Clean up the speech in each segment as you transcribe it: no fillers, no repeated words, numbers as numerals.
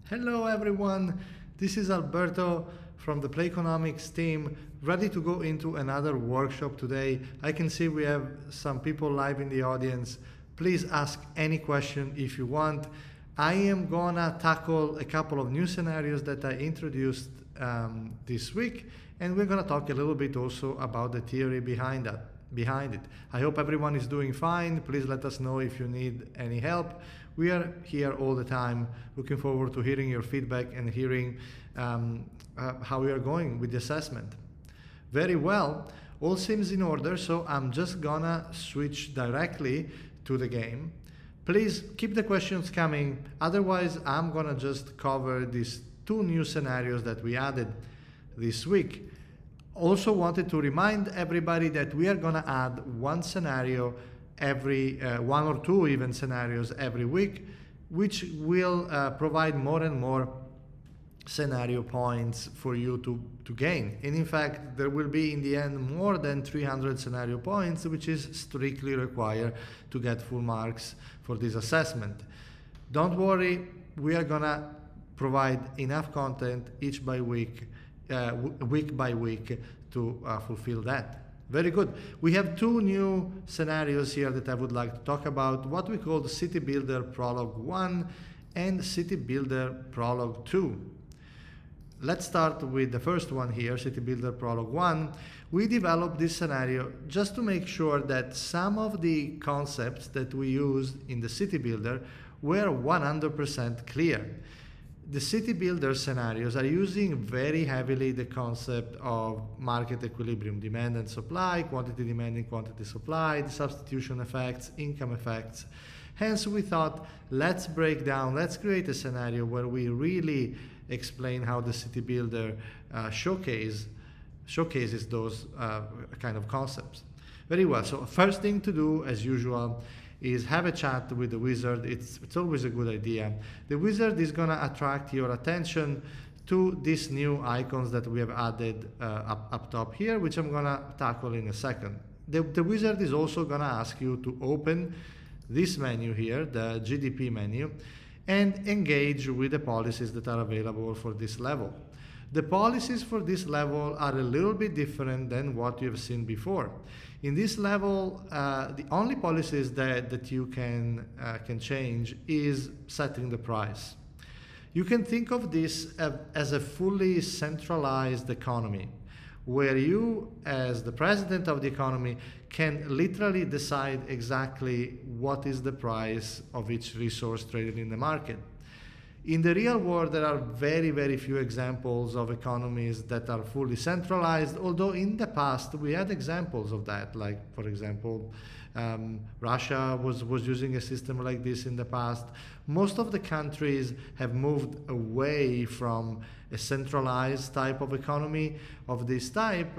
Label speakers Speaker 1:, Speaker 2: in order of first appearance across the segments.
Speaker 1: Hello everyone, this is Alberto from the Playconomics team, ready to go into another workshop today. I can see we have some people live in the audience. Please ask any question if you want. I am gonna tackle a couple of new scenarios that I introduced this week, and we're gonna talk a little bit also about the theory behind it. I hope everyone is doing fine. Please let us know if you need any help. We are here all the time. Looking forward to hearing your feedback and hearing how we are going with the assessment. Very well, all seems in order, so I'm just gonna switch directly to the game. Please keep the questions coming, otherwise I'm gonna just cover these two new scenarios that we added this week. Also wanted to remind everybody that we are gonna add one scenario every, one or two even scenarios every week, which will provide more and more scenario points for you to gain. And in fact, there will be in the end more than 300 scenario points, which is strictly required to get full marks for this assessment. Don't worry, we are gonna provide enough content each by week, week by week to fulfill that. Very good. We have two new scenarios here that I would like to talk about, what we call the City Builder Prologue 1 and City Builder Prologue 2. Let's start with the first one here, City Builder Prologue 1. We developed this scenario just to make sure that some of the concepts that we used in the City Builder were 100% clear. The city builder scenarios are using very heavily the concept of market equilibrium, demand and supply, quantity demand and quantity supply, the substitution effects, income effects. Hence we thought, let's break down, let's create a scenario where we really explain how the city builder showcases those kind of concepts. Very well, so first thing to do, as usual, is have a chat with the wizard. It's always a good idea. The wizard is gonna attract your attention to these new icons that we have added up top here, which I'm gonna tackle in a second. The wizard is also gonna ask you to open this menu here, the GDP menu, and engage with the policies that are available for this level. The policies for this level are a little bit different than what you have seen before. In this level, the only policies that you can change is setting the price. You can think of this as a fully centralized economy, where you, as the president of the economy, can literally decide exactly what is the price of each resource traded in the market. In the real world, there are very, very few examples of economies that are fully centralized, although in the past we had examples of that, like, for example, Russia was using a system like this in the past. Most of the countries have moved away from a centralized type of economy of this type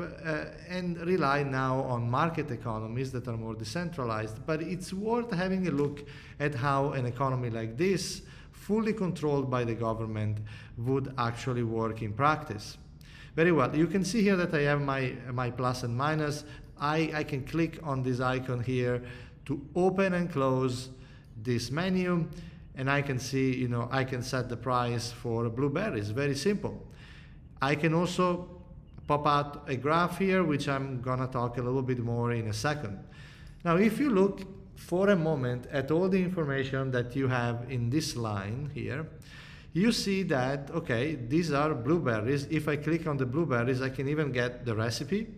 Speaker 1: and rely now on market economies that are more decentralized. But it's worth having a look at how an economy like this, fully controlled by the government, would actually work in practice. Very well, you can see here that I have my plus and minus. I can click on this icon here to open and close this menu, and I can see, I can set the price for blueberries, very simple. I can also pop out a graph here, which I'm gonna talk a little bit more in a second. Now, if you look for a moment at all the information that you have in this line here, you see that, okay, these are blueberries. If I click on the blueberries, I can even get the recipe,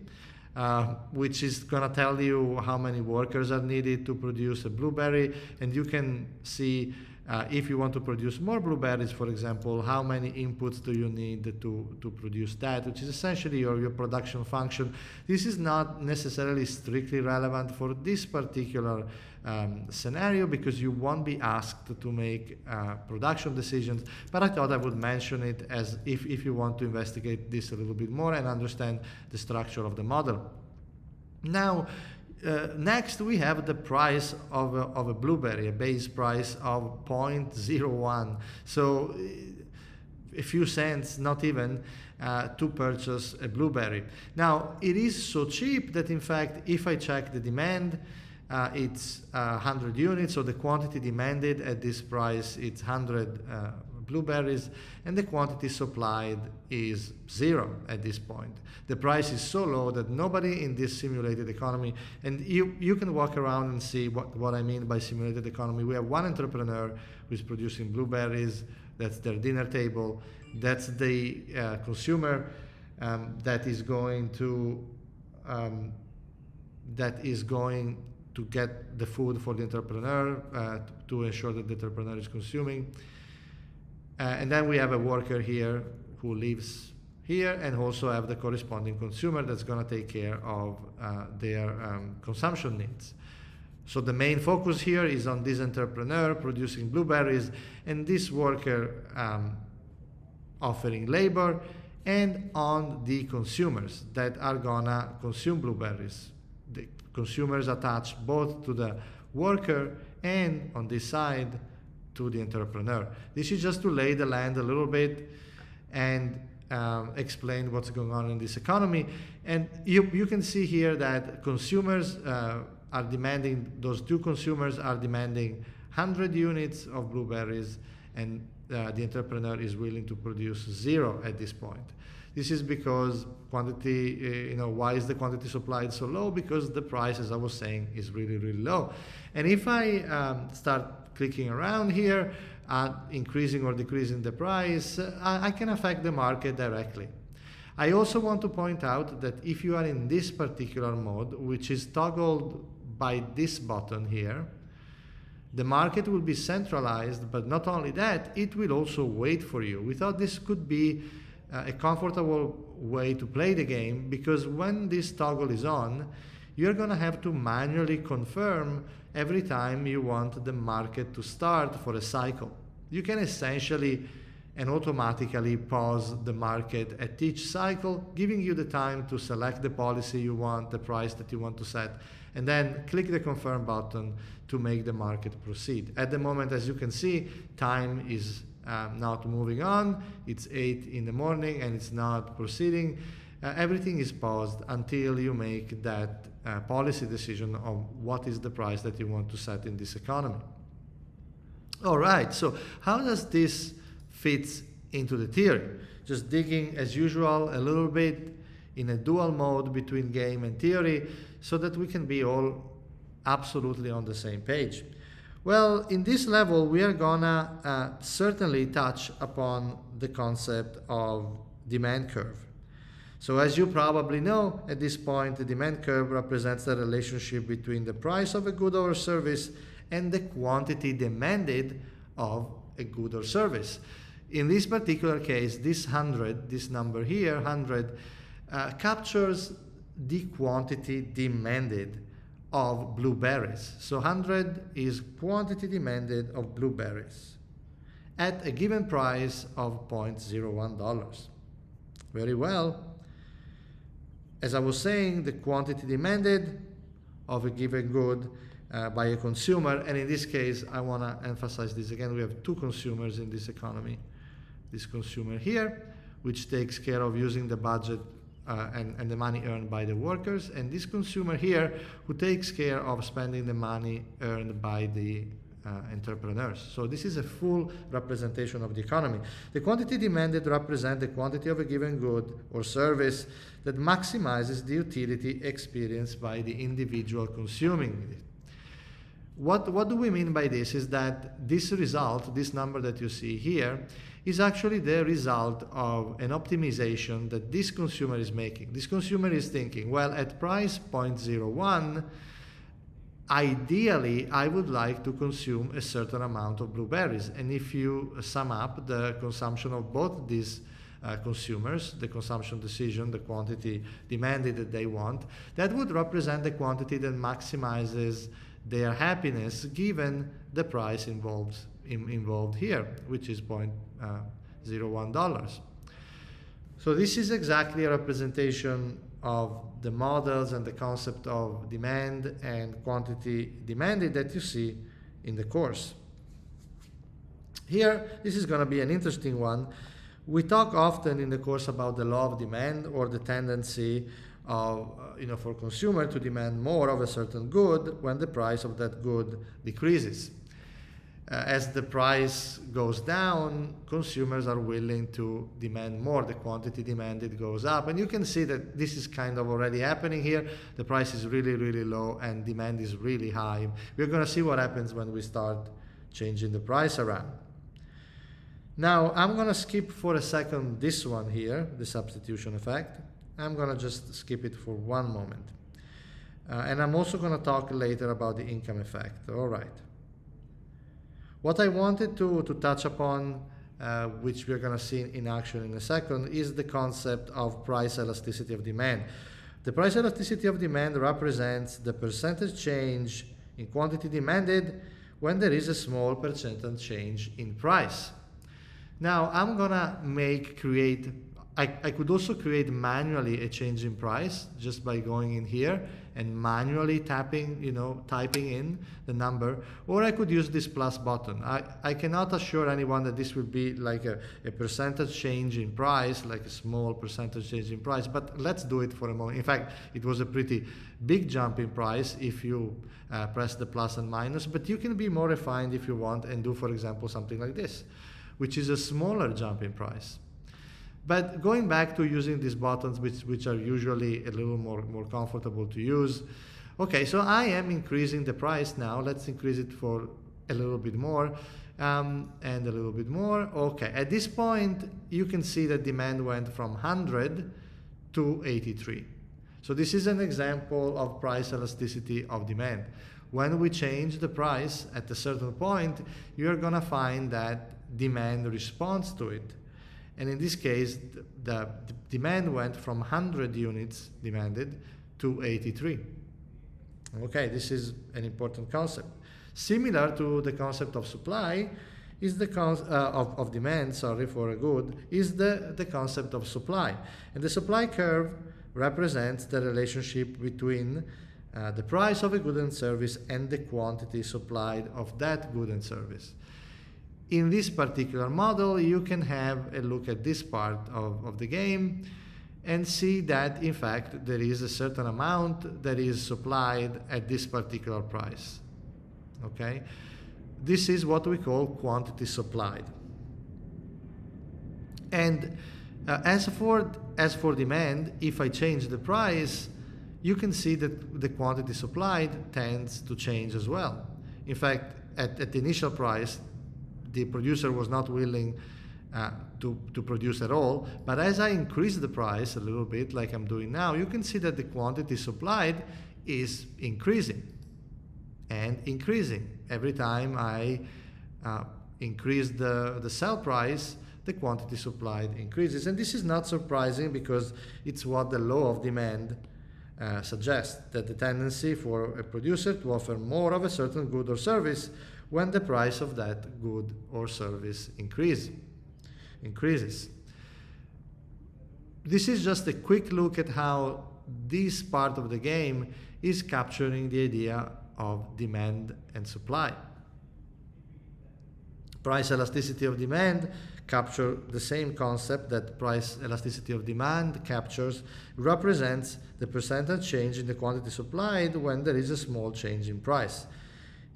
Speaker 1: which is gonna tell you how many workers are needed to produce a blueberry, and you can see if you want to produce more blueberries, for example, how many inputs do you need to produce that, which is essentially your production function. This is not necessarily strictly relevant for this particular scenario because you won't be asked to make production decisions, but I thought I would mention it as if you want to investigate this a little bit more and understand the structure of the model. Now, next we have the price of a blueberry, a base price of 0.01. So a few cents, not even, to purchase a blueberry. Now, it is so cheap that in fact, if I check the demand, it's 100 units, so the quantity demanded at this price, it's 100 blueberries, and the quantity supplied is 0 at this point. The price is so low that nobody in this simulated economy, and you can walk around and see what I mean by simulated economy. We have one entrepreneur who is producing blueberries. That's their dinner table. That's the consumer that is going to get the food for the entrepreneur to ensure that the entrepreneur is consuming. And then we have a worker here who lives here, and also have the corresponding consumer that's going to take care of their consumption needs. So the main focus here is on this entrepreneur producing blueberries, and this worker offering labor, and on the consumers that are gonna consume blueberries. The consumers attached both to the worker and on this side to the entrepreneur. This is just to lay the land a little bit and explain what's going on in this economy. And you can see here that consumers are demanding, those two consumers are demanding 100 units of blueberries, and the entrepreneur is willing to produce 0 at this point. This is because quantity, why is the quantity supplied so low? Because the price, as I was saying, is really, really low. And if I start clicking around here, increasing or decreasing the price, I can affect the market directly. I also want to point out that if you are in this particular mode, which is toggled by this button here, the market will be centralized, but not only that, it will also wait for you. We thought this could be a comfortable way to play the game, because when this toggle is on, you're going to have to manually confirm every time you want the market to start for a cycle. You can essentially and automatically pause the market at each cycle, giving you the time to select the policy you want, the price that you want to set, and then click the confirm button to make the market proceed. At the moment, as you can see, time is not moving on. It's 8 in the morning and it's not proceeding. Everything is paused until you make that policy decision of what is the price that you want to set in this economy. All right, so how does this fit into the theory? Just digging, as usual, a little bit in a dual mode between game and theory, so that we can be all absolutely on the same page. Well, in this level, we are gonna certainly touch upon the concept of demand curve. So as you probably know, at this point, the demand curve represents the relationship between the price of a good or service and the quantity demanded of a good or service. In this particular case, this 100, this number here, 100, captures the quantity demanded of blueberries. So 100 is quantity demanded of blueberries at a given price of $0.01. Very well. As I was saying, the quantity demanded of a given good by a consumer, and in this case, I want to emphasize this again, we have two consumers in this economy. This consumer here, which takes care of using the budget and the money earned by the workers, and this consumer here who takes care of spending the money earned by the entrepreneurs. So this is a full representation of the economy. The quantity demanded represents the quantity of a given good or service that maximizes the utility experienced by the individual consuming it. What do we mean by this is that this result, this number that you see here, is actually the result of an optimization that this consumer is making. This consumer is thinking, well, at price 0.01, ideally, I would like to consume a certain amount of blueberries. And if you sum up the consumption of both these consumers, the consumption decision, the quantity demanded that they want, that would represent the quantity that maximizes their happiness given the price involved here, which is $0.01. So this is exactly a representation of the models and the concept of demand and quantity demanded that you see in the course. Here, this is going to be an interesting one. We talk often in the course about the law of demand, or the tendency of, for consumer to demand more of a certain good when the price of that good decreases. as the price goes down, consumers are willing to demand more. The quantity demanded goes up. And you can see that this is kind of already happening here. The price is really, really low and demand is really high. We're going to see what happens when we start changing the price around. Now, I'm going to skip for a second this one here, the substitution effect. I'm going to just skip it for one moment. And I'm also going to talk later about the income effect. All right. What I wanted to touch upon, which we're going to see in action in a second, is the concept of price elasticity of demand. The price elasticity of demand represents the percentage change in quantity demanded when there is a small percentage change in price. Now, I'm going to I could also create manually a change in price just by going in here and manually typing in the number, or I could use this plus button. I cannot assure anyone that this will be like a percentage change in price, like a small percentage change in price, but let's do it for a moment. In fact, it was a pretty big jump in price if you press the plus and minus, but you can be more refined if you want and do, for example, something like this, which is a smaller jump in price. But going back to using these buttons, which are usually a little more comfortable to use. Okay, so I am increasing the price now. Let's increase it for a little bit more and a little bit more. Okay, at this point, you can see that demand went from 100 to 83. So this is an example of price elasticity of demand. When we change the price at a certain point, you're going to find that demand responds to it. And in this case, the demand went from 100 units demanded to 83. Okay, this is an important concept. Similar to the concept of supply is the of demand, sorry, for a good, is the concept of supply. And the supply curve represents the relationship between the price of a good and service and the quantity supplied of that good and service. In this particular model, you can have a look at this part of the game and see that, in fact, there is a certain amount that is supplied at this particular price. Okay? This is what we call quantity supplied. And as for demand, if I change the price, you can see that the quantity supplied tends to change as well. In fact, at the initial price, the producer was not willing to produce at all, but as I increase the price a little bit, like I'm doing now, you can see that the quantity supplied is increasing and increasing. Every time I increase the sell price, the quantity supplied increases. And this is not surprising because it's what the law of demand suggests, that the tendency for a producer to offer more of a certain good or service when the price of that good or service increases. This is just a quick look at how this part of the game is capturing the idea of demand and supply. Price elasticity of demand capture the same concept that price elasticity of demand captures, represents the percentage change in the quantity supplied when there is a small change in price.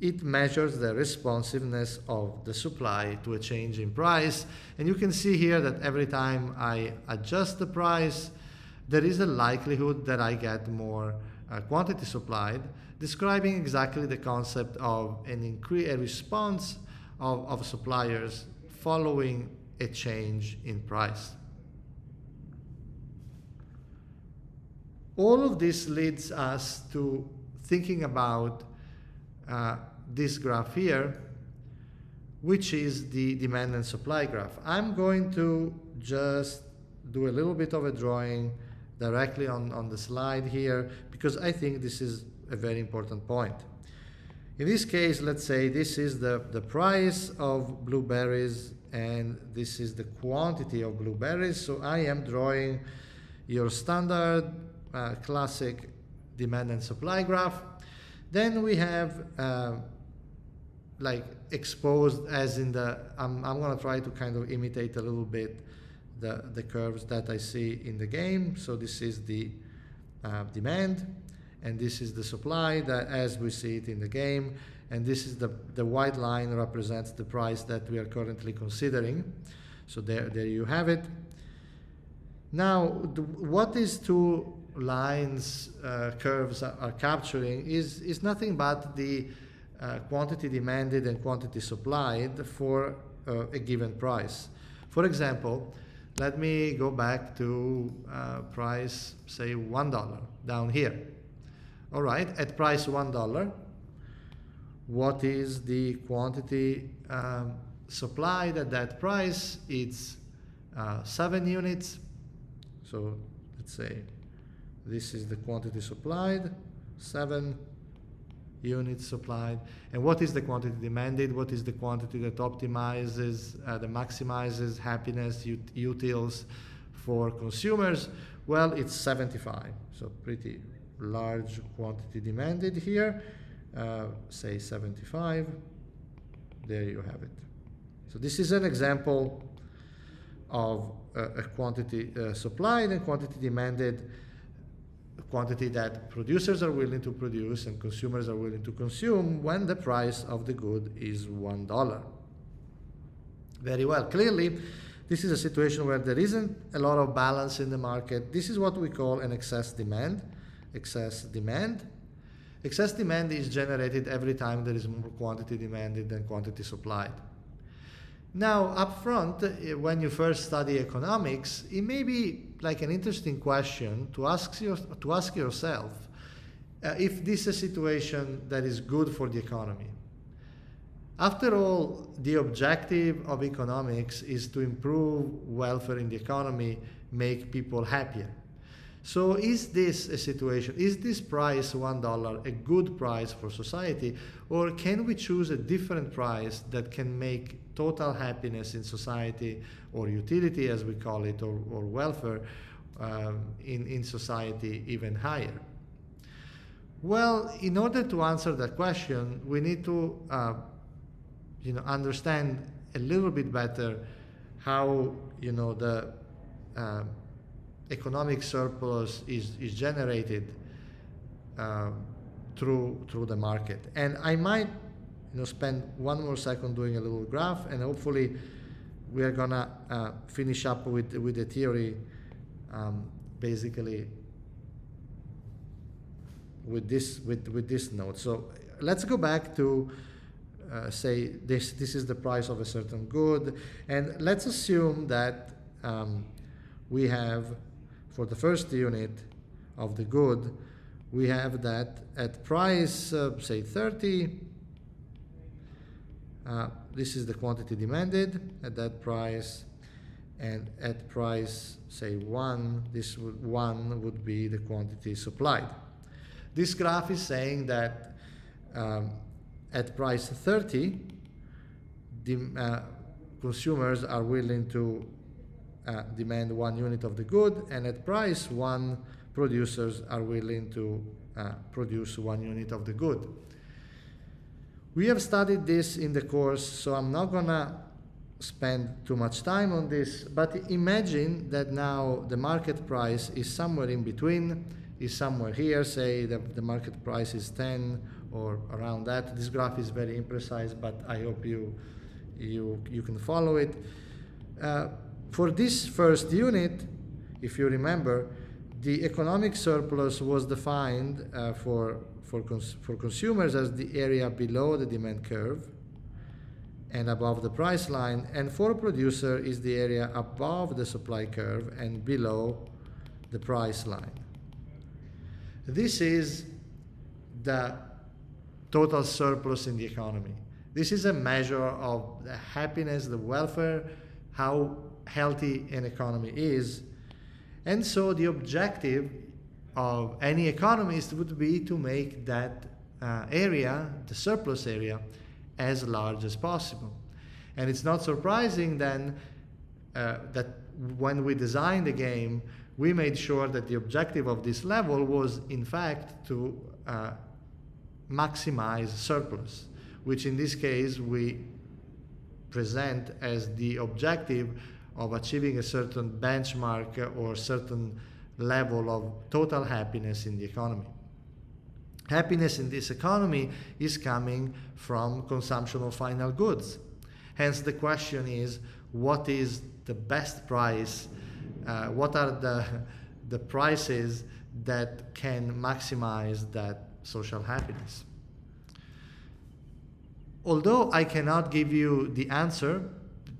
Speaker 1: It measures the responsiveness of the supply to a change in price. And you can see here that every time I adjust the price, there is a likelihood that I get more quantity supplied, describing exactly the concept of a response of suppliers following a change in price. All of this leads us to thinking about this graph here, which is the demand and supply graph. I'm going to just do a little bit of a drawing directly on the slide here because I think this is a very important point. In this case, let's say this is the price of blueberries and this is the quantity of blueberries. So I am drawing your standard classic demand and supply graph. Then we have like exposed as in the, I'm going to try to kind of imitate a little bit the curves that I see in the game. So this is the demand and this is the supply that as we see it in the game. and this is the white line represents the price that we are currently considering. So there you have it. Now, what these two lines, curves are capturing is nothing but the quantity demanded and quantity supplied for a given price. For example, let me go back to price, say $1 down here. All right, at price $1, what is the quantity supplied at that price? It's 7 units. So let's say this is the quantity supplied, 7 units supplied. And what is the quantity demanded? What is the quantity that optimizes, that maximizes happiness, utils for consumers? Well, it's 75. So pretty large quantity demanded here. Say 75. There you have it. So this is an example of a quantity supplied and quantity demanded, a quantity that producers are willing to produce and consumers are willing to consume when the price of the good is $1. Very well. Clearly, this is a situation where there isn't a lot of balance in the market. This is what we call an excess demand. Excess demand. Excess demand is generated every time there is more quantity demanded than quantity supplied. Now, up front, when you first study economics, it may be like an interesting question to ask yourself if this is a situation that is good for the economy. After all, the objective of economics is to improve welfare in the economy, make people happier. So is this a situation, is this price $1 a good price for society, or can we choose a different price that can make total happiness in society, or utility as we call it, or welfare in society even higher? Well, in order to answer that question, we need to understand a little bit better how the economic surplus is generated through the market. And I might spend one more second doing a little graph, and hopefully we are gonna finish up with the theory basically with this note. So let's go back to say this is the price of a certain good, and let's assume that we have, for the first unit of the good, we have that at price say 30, this is the quantity demanded at that price, and at price say 1, this 1 would be the quantity supplied. This graph is saying that at price 30, consumers are willing to demand 1 unit of the good, and at price 1, producers are willing to produce 1 unit of the good. We have studied this in the course, so I'm not gonna spend too much time on this, but imagine that now the market price is somewhere in between, is somewhere here, say the market price is 10 or around that. This graph is very imprecise, but I hope you can follow it. For this first unit, if you remember, the economic surplus was defined for consumers as the area below the demand curve and above the price line, and for a producer is the area above the supply curve and below the price line. This is the total surplus in the economy. This is a measure of the happiness, the welfare, how healthy an economy is. And so the objective of any economist would be to make that area, the surplus area, as large as possible. And it's not surprising then that when we designed the game, we made sure that the objective of this level was in fact to maximize surplus, which in this case we present as the objective of achieving a certain benchmark or certain level of total happiness in the economy. Happiness in this economy is coming from consumption of final goods. Hence the question is, what is the best price? What are the prices that can maximize that social happiness? Although I cannot give you the answer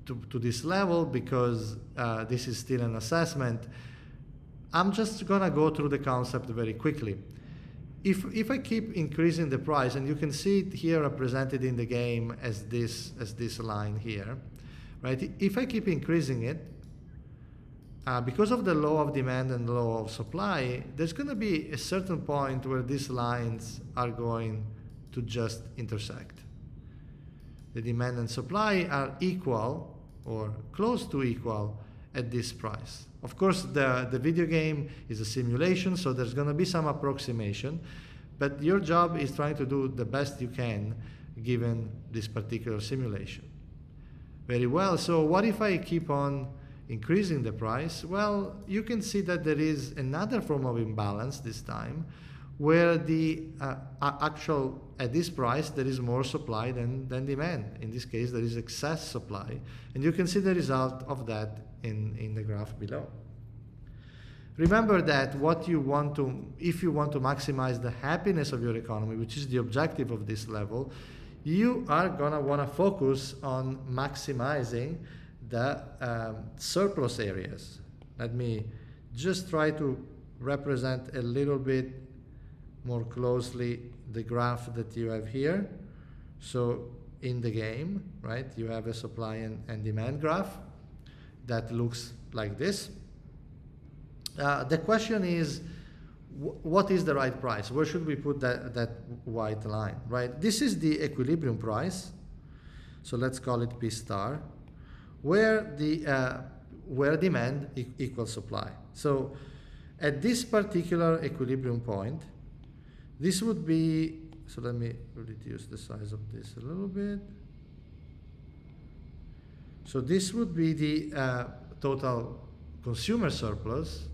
Speaker 1: to this level because this is still an assessment, I'm just gonna go through the concept very quickly. If I keep increasing the price, and you can see it here represented in the game as this line here, right? If I keep increasing it, because of the law of demand and law of supply, there's going to be a certain point where these lines are going to just intersect. The demand and supply are equal or close to equal at this price. Of course, the video game is a simulation, so there's going to be some approximation, but your job is trying to do the best you can given this particular simulation. Very well, so what if I keep on increasing the price? Well, you can see that there is another form of imbalance this time, where the at this price there is more supply than demand. In this case, there is excess supply, and you can see the result of that in the graph below. Remember that if you want to maximize the happiness of your economy, which is the objective of this level, you are gonna wanna focus on maximizing the surplus areas. Let me just try to represent a little bit more closely the graph that you have here. So in the game, right, you have a supply and demand graph that looks like this. The question is, what is the right price? Where should we put that white line, right? This is the equilibrium price. So let's call it P star, where demand equals supply. So at this particular equilibrium point, this would be, so let me reduce the size of this a little bit. So this would be the total consumer surplus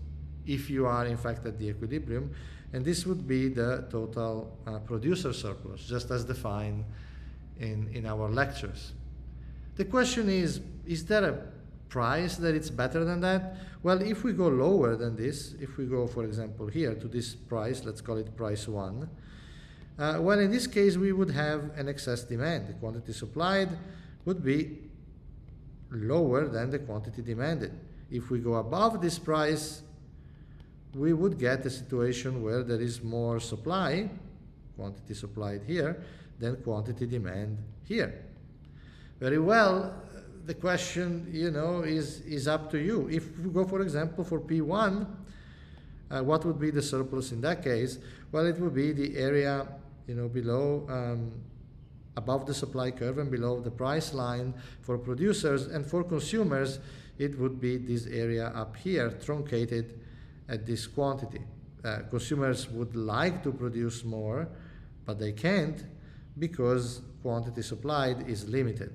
Speaker 1: if you are in fact at the equilibrium, and this would be the total producer surplus, just as defined in our lectures. The question is there a price that it's better than that? Well, if we go lower than this, if we go, for example, here to this price, let's call it price 1, well, in this case, we would have an excess demand. The quantity supplied would be lower than the quantity demanded. If we go above this price, we would get a situation where there is more supply, quantity supplied here, than quantity demand here. Very well, the question, is up to you. If we go, for example, for P1, what would be the surplus in that case? Well, it would be the area, below, above the supply curve and below the price line for producers, and for consumers, it would be this area up here, truncated at this quantity. Consumers would like to produce more, but they can't because quantity supplied is limited.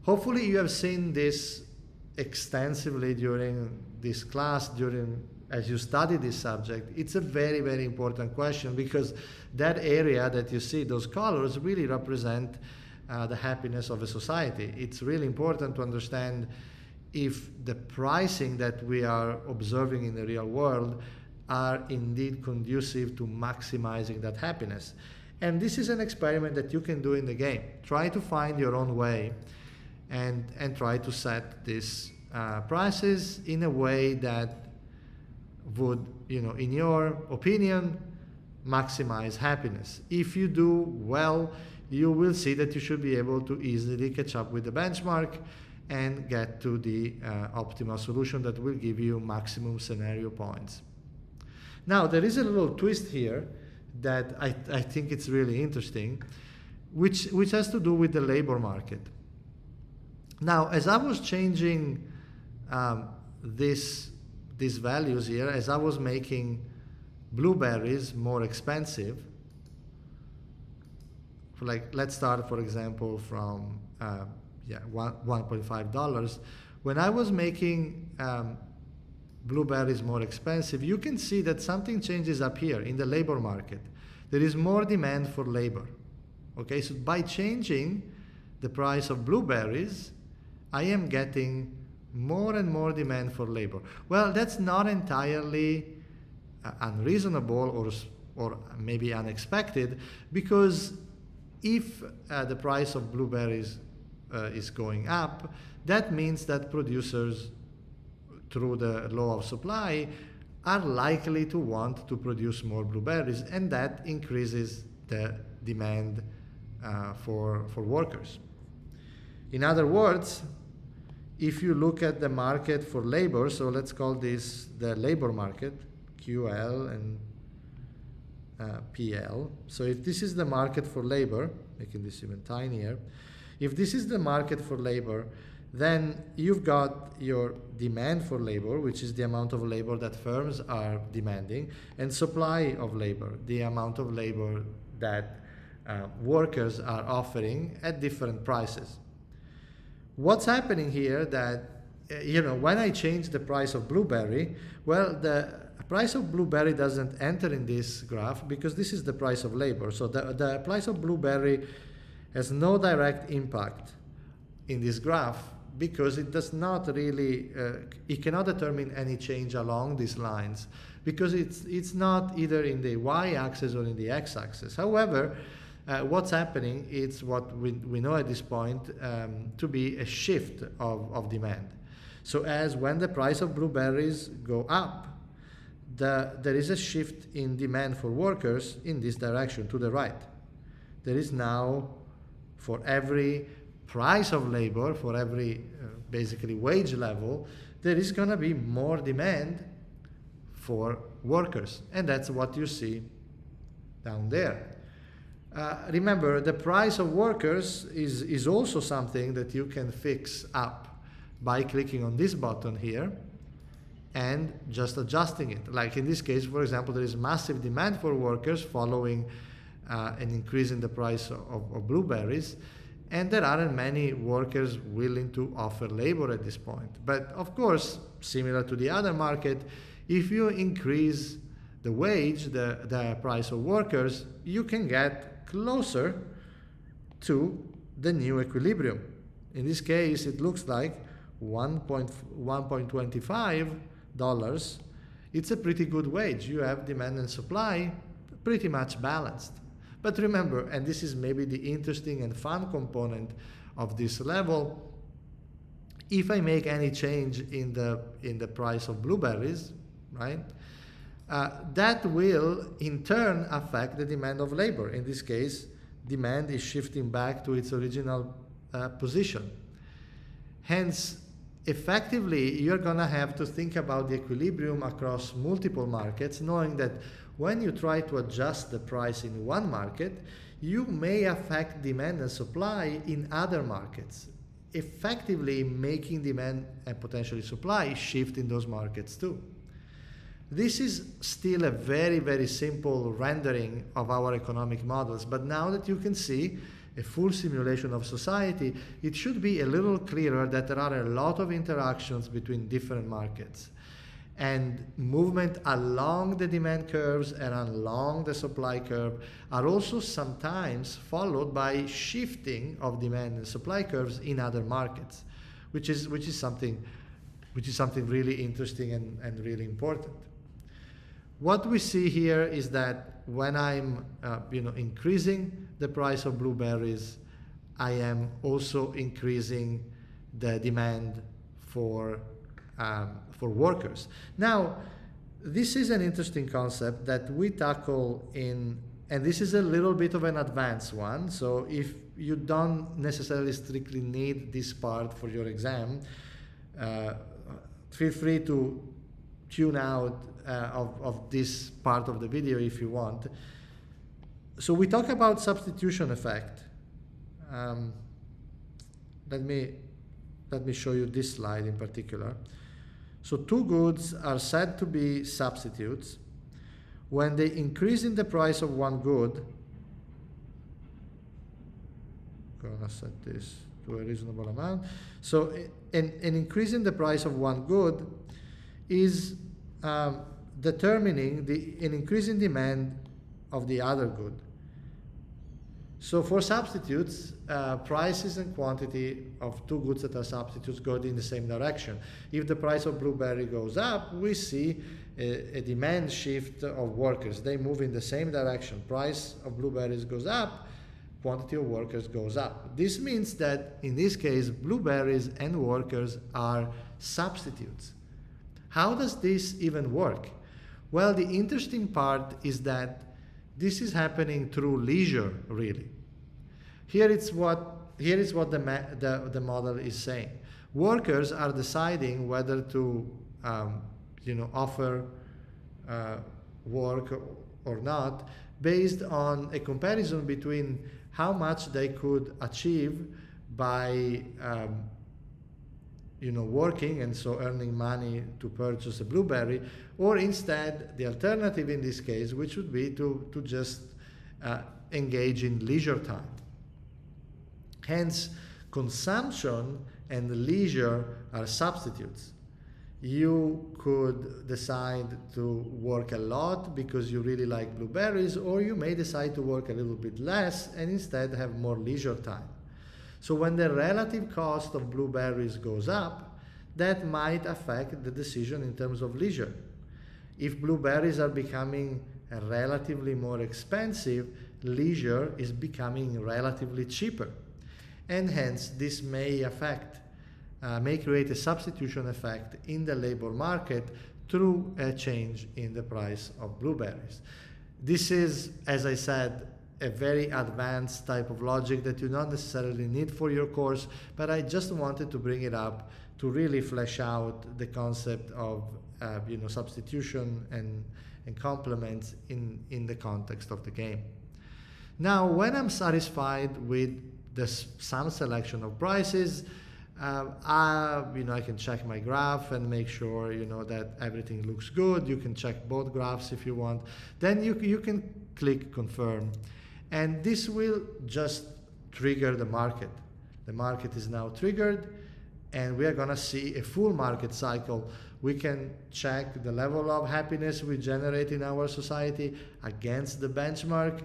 Speaker 1: Hopefully you have seen this extensively during this class, as you study this subject. It's a very, very important question because that area that you see, those colors, really represent the happiness of a society. It's really important to understand if the pricing that we are observing in the real world are indeed conducive to maximizing that happiness. And this is an experiment that you can do in the game. Try to find your own way and try to set these prices in a way that would, in your opinion, maximize happiness. If you do well, you will see that you should be able to easily catch up with the benchmark and get to the optimal solution that will give you maximum scenario points. Now, there is a little twist here that I think it's really interesting, which has to do with the labor market. Now, as I was changing these values here, as I was making blueberries more expensive, let's start, for example, from $1.5. When I was making blueberries more expensive, you can see that something changes up here in the labor market. there is more demand for labor. Okay, so by changing the price of blueberries, I am getting more and more demand for labor. Well, that's not entirely unreasonable or maybe unexpected, because if the price of blueberries is going up, that means that producers, through the law of supply, are likely to want to produce more blueberries, and that increases the demand for workers. In other words, if you look at the market for labor, so let's call this the labor market, QL and PL. So if this is the market for labor, making this even tinier, if this is the market for labor, then you've got your demand for labor, which is the amount of labor that firms are demanding, and supply of labor, the amount of labor that workers are offering at different prices. What's happening here that, when I change the price of blueberry, well, the price of blueberry doesn't enter in this graph because this is the price of labor. So the price of blueberry has no direct impact in this graph because it does not really, it cannot determine any change along these lines because it's not either in the y-axis or in the x-axis. However, what's happening is what we know at this point to be a shift of demand. So when the price of blueberries go up, there is a shift in demand for workers in this direction, to the right. There is now, for every price of labor, for every basically wage level, there is going to be more demand for workers. And that's what you see down there. Remember, the price of workers is also something that you can fix up by clicking on this button here and just adjusting it. Like in this case, for example, there is massive demand for workers following an increase in the price of blueberries, and there aren't many workers willing to offer labor at this point. But of course, similar to the other market, if you increase the wage, the price of workers, you can get closer to the new equilibrium. In this case, it looks like $1.25. It's a pretty good wage. You have demand and supply pretty much balanced. But remember, and this is maybe the interesting and fun component of this level, if I make any change in the price of blueberries, right, that will in turn affect the demand of labor. In this case, demand is shifting back to its original position. Hence, effectively, you're going to have to think about the equilibrium across multiple markets, knowing that when you try to adjust the price in one market, you may affect demand and supply in other markets, effectively making demand and potentially supply shift in those markets too. This is still a very, very simple rendering of our economic models, but now that you can see a full simulation of society, it should be a little clearer that there are a lot of interactions between different markets. And movement along the demand curves and along the supply curve are also sometimes followed by shifting of demand and supply curves in other markets, which is something really interesting and really important. What we see here is that when I'm increasing the price of blueberries, I am also increasing the demand for workers. Now, this is an interesting concept that we tackle and this is a little bit of an advanced one, so if you don't necessarily strictly need this part for your exam, feel free to tune out of this part of the video if you want. So we talk about substitution effect. Let me show you this slide in particular. So two goods are said to be substitutes when they increase in the price of one good. I'm gonna set this to a reasonable amount. So an increase in the price of one good is determining an increase in demand of the other good. So for substitutes, prices and quantity of two goods that are substitutes go in the same direction. If the price of blueberry goes up, we see a demand shift of workers. They move in the same direction. Price of blueberries goes up, quantity of workers goes up. This means that in this case, blueberries and workers are substitutes. How does this even work? Well, the interesting part is that this is happening through leisure, really. Here is what the model is saying. Workers are deciding whether to offer work or not based on a comparison between how much they could achieve by working and so earning money to purchase a blueberry, or instead the alternative in this case, which would be to just engage in leisure time. Hence, consumption and leisure are substitutes. You could decide to work a lot because you really like blueberries, or you may decide to work a little bit less and instead have more leisure time. So when the relative cost of blueberries goes up, that might affect the decision in terms of leisure. If blueberries are becoming relatively more expensive, leisure is becoming relatively cheaper. And hence, this may create a substitution effect in the labor market through a change in the price of blueberries. This is, as I said, a very advanced type of logic that you don't necessarily need for your course, but I just wanted to bring it up to really flesh out the concept of substitution and complements in the context of the game. Now, when I'm satisfied with some selection of prices, I can check my graph and make sure that everything looks good. You can check both graphs if you want. Then you can click confirm, and this will just trigger the market. The market is now triggered, and we are going to see a full market cycle. We can check the level of happiness we generate in our society against the benchmark.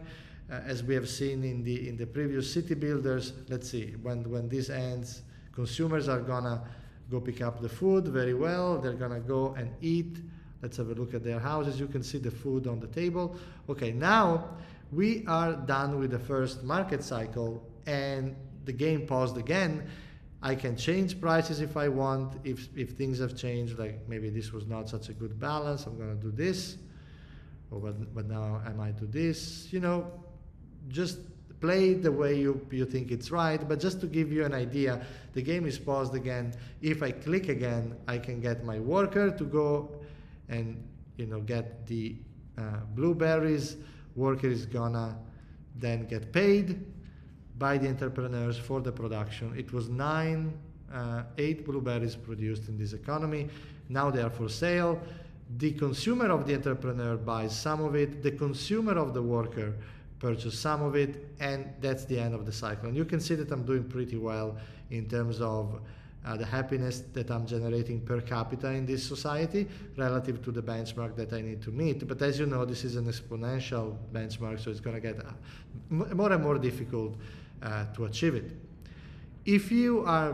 Speaker 1: As we have seen in the previous city builders, let's see, when this ends, consumers are gonna go pick up the food very well. They're gonna go and eat. Let's have a look at their houses. You can see the food on the table. Okay, now we are done with the first market cycle, and the game paused again. I can change prices if I want. If things have changed, like maybe this was not such a good balance, I'm gonna do this. But now I might do this. Just play the way you think it's right, but just to give you an idea, the game is paused again. If I click again, I can get my worker to go and get the blueberries. Worker is gonna then get paid by the entrepreneurs for the production. It was 8 blueberries produced in this economy. Now they are for sale. The consumer of the entrepreneur buys some of it. The consumer of the worker purchase some of it, and that's the end of the cycle. And you can see that I'm doing pretty well in terms of the happiness that I'm generating per capita in this society relative to the benchmark that I need to meet. But as you know, this is an exponential benchmark, so it's going to get more and more difficult to achieve it. If you are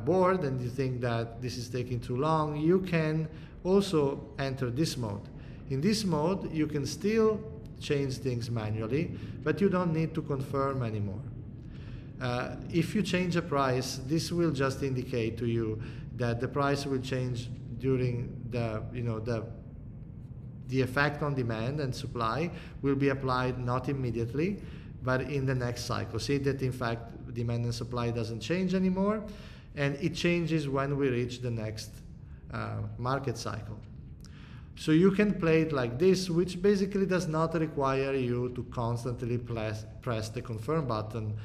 Speaker 1: bored and you think that this is taking too long, you can also enter this mode. In this mode, you can still change things manually, but you don't need to confirm anymore. If you change a price, this will just indicate to you that the price will change during the effect on demand and supply will be applied not immediately, but in the next cycle. See that in fact demand and supply doesn't change anymore, and it changes when we reach the next market cycle. So you can play it like this, which basically does not require you to constantly press the confirm button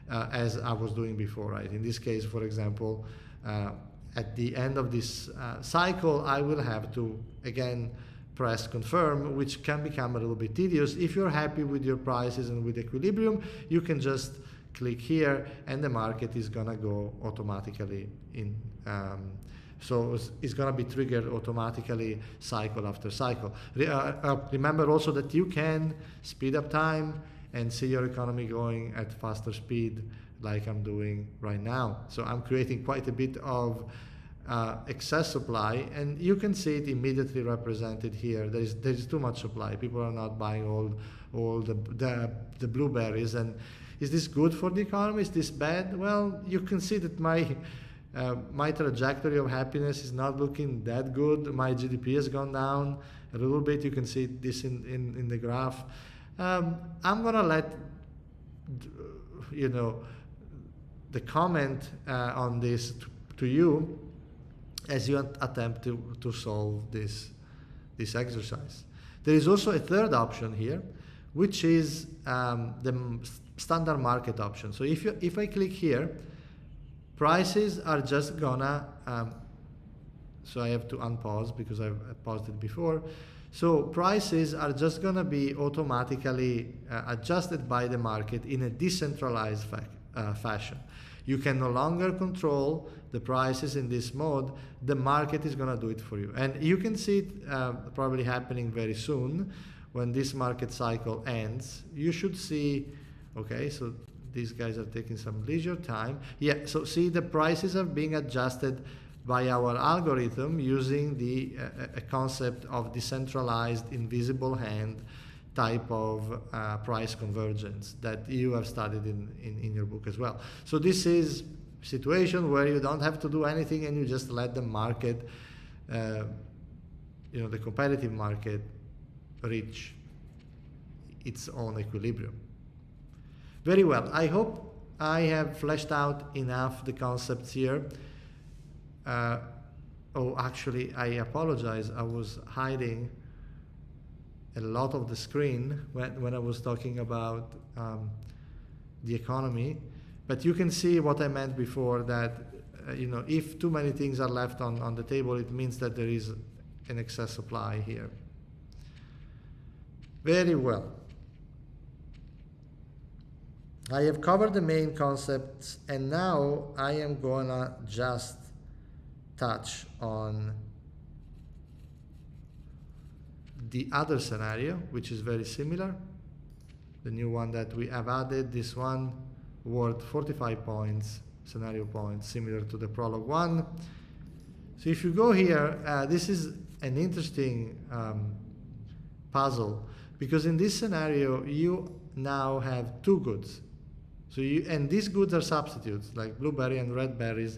Speaker 1: as I was doing before, right? In this case, for example, at the end of this cycle, I will have to, again, press confirm, which can become a little bit tedious. If you're happy with your prices and with equilibrium, you can just click here, and the market is gonna go automatically So it's going to be triggered automatically cycle after cycle. Remember also that you can speed up time and see your economy going at faster speed like I'm doing right now. So I'm creating quite a bit of excess supply, and you can see it immediately represented here. There's too much supply. People are not buying all the blueberries. And is this good for the economy? Is this bad? Well, you can see that my trajectory of happiness is not looking that good. My GDP has gone down a little bit. You can see this in the graph. I'm gonna let the comment on this to you as you attempt to solve this exercise. There is also a third option here, which is the standard market option. So if I click here, prices are just gonna, so I have to unpause because I've paused it before. So prices are just gonna be automatically adjusted by the market in a decentralized fashion. You can no longer control the prices in this mode. The market is gonna do it for you. And you can see it probably happening very soon when this market cycle ends. You should see, okay, so these guys are taking some leisure time. Yeah, so see the prices are being adjusted by our algorithm using the a concept of decentralized invisible hand type of price convergence that you have studied in your book as well. So this is a situation where you don't have to do anything and you just let the market, the competitive market reach its own equilibrium. Very well. I hope I have fleshed out enough the concepts here. Oh, actually, I apologize. I was hiding a lot of the screen when I was talking about the economy. But you can see what I meant before, that if too many things are left on the table, it means that there is an excess supply here. Very well. I have covered the main concepts, and now I am gonna just touch on the other scenario, which is very similar. The new one that we have added, this one worth 45 points, scenario points, similar to the prologue one. So if you go here, this is an interesting puzzle, because in this scenario, you now have two goods. So and these goods are substitutes, like blueberry and red berries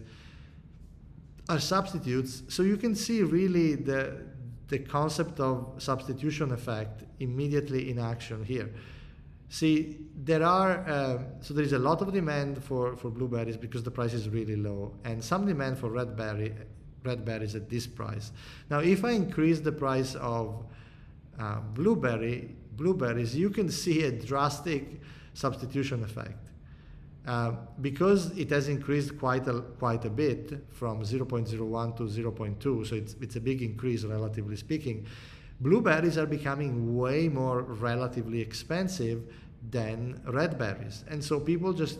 Speaker 1: are substitutes. So you can see really the concept of substitution effect immediately in action here. See, there is a lot of demand for blueberries because the price is really low, and some demand for red berries at this price. Now, if I increase the price of blueberries, you can see a drastic substitution effect. Because it has increased quite a bit from 0.01 to 0.2, so it's a big increase relatively speaking. Blueberries are becoming way more relatively expensive than red berries, and so people just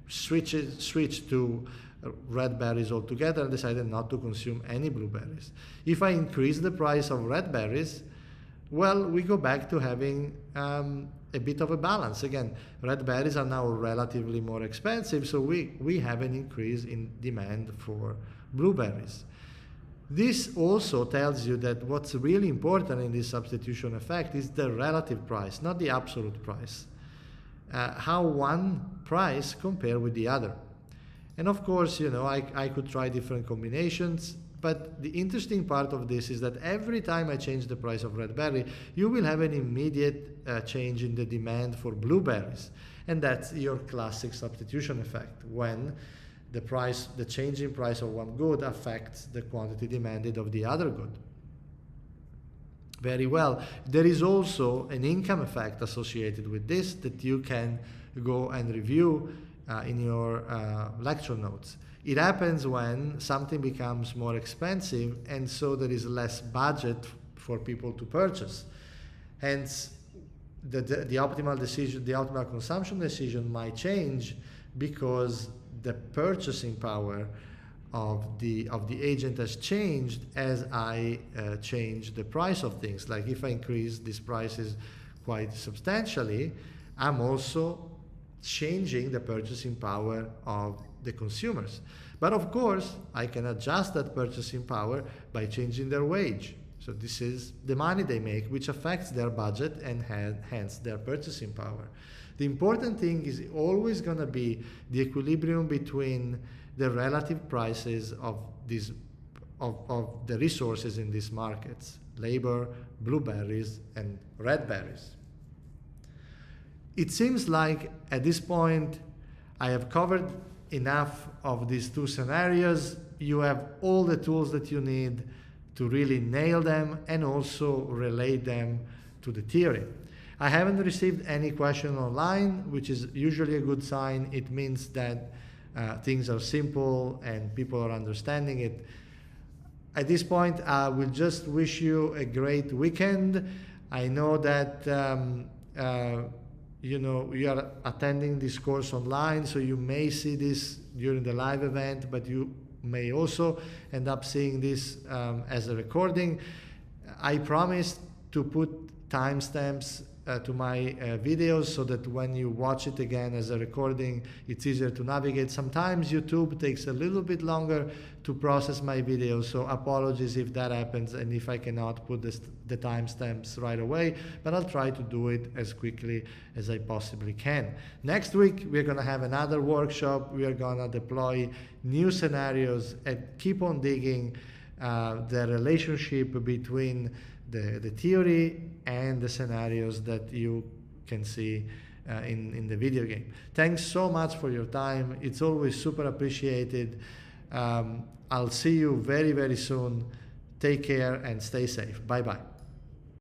Speaker 1: switch to red berries altogether and decided not to consume any blueberries. If I increase the price of red berries, well, we go back to having a bit of a balance. Again, red berries are now relatively more expensive, so we have an increase in demand for blueberries. This also tells you that what's really important in this substitution effect is the relative price, not the absolute price. How one price compare with the other. And of course, I could try different combinations, but the interesting part of this is that every time I change the price of red berry, you will have an immediate change in the demand for blueberries. And that's your classic substitution effect, when the change in price of one good affects the quantity demanded of the other good. Very well. There is also an income effect associated with this that you can go and review in your lecture notes. It happens when something becomes more expensive, and so there is less budget for people to purchase. Hence, the optimal decision, the optimal consumption decision might change because the purchasing power of the agent has changed as I change the price of things. Like if I increase these prices quite substantially, I'm also changing the purchasing power of the consumers. But of course, I can adjust that purchasing power by changing their wage. So this is the money they make, which affects their budget and hence their purchasing power. The important thing is always going to be the equilibrium between the relative prices of these of the resources in these markets: labor, blueberries, and red berries. It seems like at this point I have covered enough of these two scenarios. You have all the tools that you need to really nail them and also relate them to the theory. I haven't received any question online, which is usually a good sign. It means that things are simple and people are understanding it. At this point, I will just wish you a great weekend. I know that you are attending this course online, so you may see this during the live event, but you may also end up seeing this as a recording. I promise to put timestamps to my videos so that when you watch it again as a recording, it's easier to navigate. Sometimes YouTube takes a little bit longer to process my videos, so apologies if that happens and if I cannot put the timestamps right away, but I'll try to do it as quickly as I possibly can. Next week, we're going to have another workshop. We are going to deploy new scenarios and keep on digging the relationship between the theory and the scenarios that you can see in the video game. Thanks so much for your time. It's always super appreciated. I'll see you very, very soon. Take care and stay safe. Bye-bye.